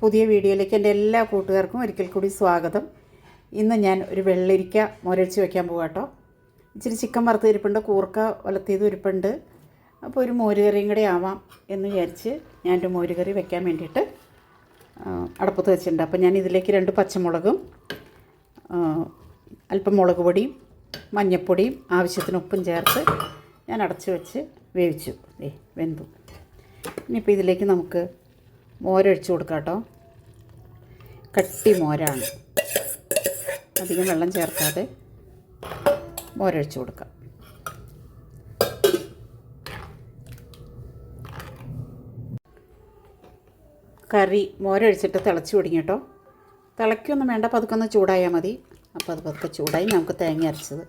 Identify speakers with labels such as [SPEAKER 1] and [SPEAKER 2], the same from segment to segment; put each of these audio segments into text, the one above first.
[SPEAKER 1] പുതിയ വീഡിയോയിലേക്ക് എൻ്റെ എല്ലാ കൂട്ടുകാർക്കും ഒരിക്കൽ കൂടി സ്വാഗതം. ഇന്ന് ഞാൻ ഒരു വെള്ളരിക്ക മുരടിച്ച് വയ്ക്കാൻ പോകാം കേട്ടോ. ഇച്ചിരി ചിക്കൻ വറുത്ത് ഇരിപ്പുണ്ട്, കൂർക്ക ഉലത്തിയത് ഇരിപ്പുണ്ട്. അപ്പോൾ ഒരു മോരുകറിയും കൂടെ ആവാം എന്ന് വിചാരിച്ച് ഞാനൊരു മോരുകറി വെക്കാൻ വേണ്ടിയിട്ട് അടുപ്പത്ത് വെച്ചിട്ടുണ്ട്. അപ്പോൾ ഞാൻ ഇതിലേക്ക് 2 പച്ചമുളകും അല്പം മുളക് പൊടിയും മഞ്ഞൾപ്പൊടിയും ആവശ്യത്തിന് ഉപ്പും ചേർത്ത് ഞാൻ അടച്ച് വെച്ച് വേവിച്ചു. വെന്തു. ഇനിയിപ്പോൾ ഇതിലേക്ക് നമുക്ക് മോരൊഴിച്ച് കൊടുക്കാം കേട്ടോ. കട്ടി മോരാണ്, അധികം വെള്ളം ചേർക്കാതെ മോരൊഴിച്ച് കൊടുക്കാം. കറി മോരൊഴിച്ചിട്ട് തിളച്ച് തുടങ്ങി കേട്ടോ. തിളയ്ക്കൊന്നും വേണ്ട, പതുക്കൊന്ന് ചൂടായാൽ മതി. അപ്പോൾ അത് പതുക്കെ ചൂടായി നമുക്ക് തേങ്ങ അരച്ചത്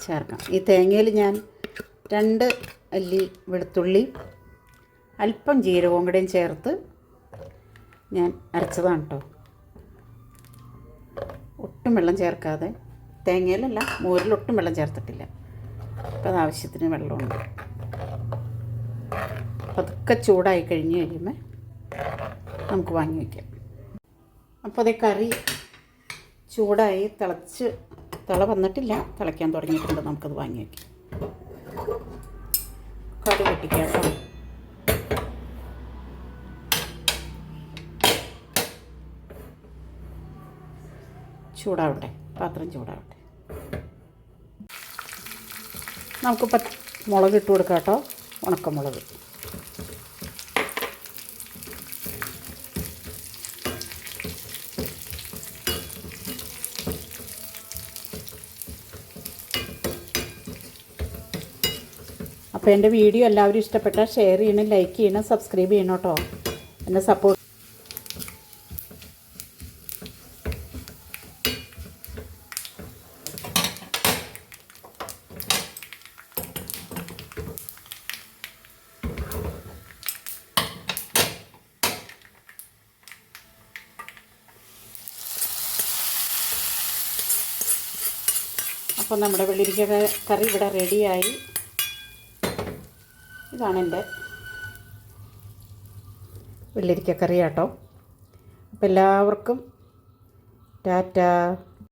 [SPEAKER 1] ചേർക്കാം. ഈ തേങ്ങയിൽ ഞാൻ 2 അല്ലി വെളുത്തുള്ളി അല്പം ജീരകവും കൂടെയും ചേർത്ത് ഞാൻ അരച്ചതാണ് കേട്ടോ. ഒട്ടും വെള്ളം ചേർക്കാതെ, തേങ്ങയിലല്ല മോരിലൊട്ടും വെള്ളം ചേർത്തിട്ടില്ല. അപ്പോൾ അത് ആവശ്യത്തിന് വെള്ളമുണ്ട്. പതുക്കെ ചൂടായി കഴിഞ്ഞ് കഴിയുമ്പോൾ നമുക്ക് വാങ്ങി വയ്ക്കാം. അപ്പോൾ അതേ കറി ചൂടായി തിള വന്നിട്ടില്ല, തിളയ്ക്കാൻ തുടങ്ങിയിട്ടുണ്ട്. നമുക്കത് വാങ്ങി വയ്ക്കാം. കറി പൊട്ടിക്കാം കേട്ടോ. ചൂടാവട്ടെ, പാത്രം ചൂടാവട്ടെ. നമുക്ക് മുളക് ഇട്ട് കൊടുക്കാം കേട്ടോ, ഉണക്കമുളക്. അപ്പോൾ എൻ്റെ വീഡിയോ എല്ലാവരും ഇഷ്ടപ്പെട്ടാൽ ഷെയർ ചെയ്യണം, ലൈക്ക് ചെയ്യണം, സബ്സ്ക്രൈബ് ചെയ്യണം കേട്ടോ. എന്നെ സപ്പോർട്ട്. അപ്പോൾ നമ്മുടെ വെള്ളരിക്ക കറി ഇവിടെ റെഡിയായി. ഇതാണ് എൻ്റെ വെള്ളരിക്ക കറി കേട്ടോ. അപ്പോൾ എല്ലാവർക്കും ടാറ്റാ.